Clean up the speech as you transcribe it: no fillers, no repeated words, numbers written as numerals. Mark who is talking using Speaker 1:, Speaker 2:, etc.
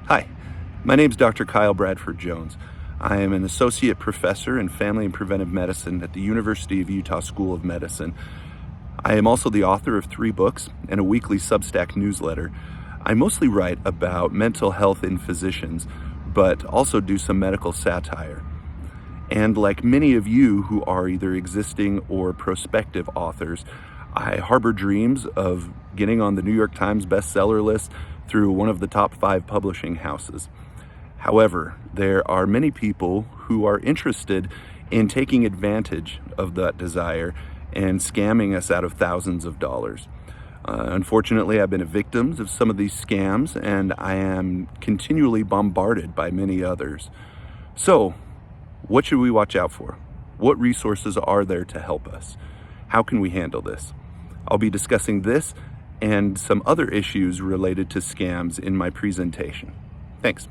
Speaker 1: Hi, my name is Dr. Kyle Bradford Jones. I am an associate professor in family and preventive medicine at the University of Utah School of Medicine. I am also the author of 3 books and a weekly Substack newsletter. I mostly write about mental health in physicians, but also do some medical satire. And like many of you who are either existing or prospective authors, I harbor dreams of getting on the New York Times bestseller list through one of the top 5 publishing houses. However, there are many people who are interested in taking advantage of that desire and scamming us out of thousands of dollars. Unfortunately, I've been a victim of some of these scams, and I am continually bombarded by many others. So, what should we watch out for? What resources are there to help us? How can we handle this? I'll be discussing this and some other issues related to scams in my presentation. Thanks.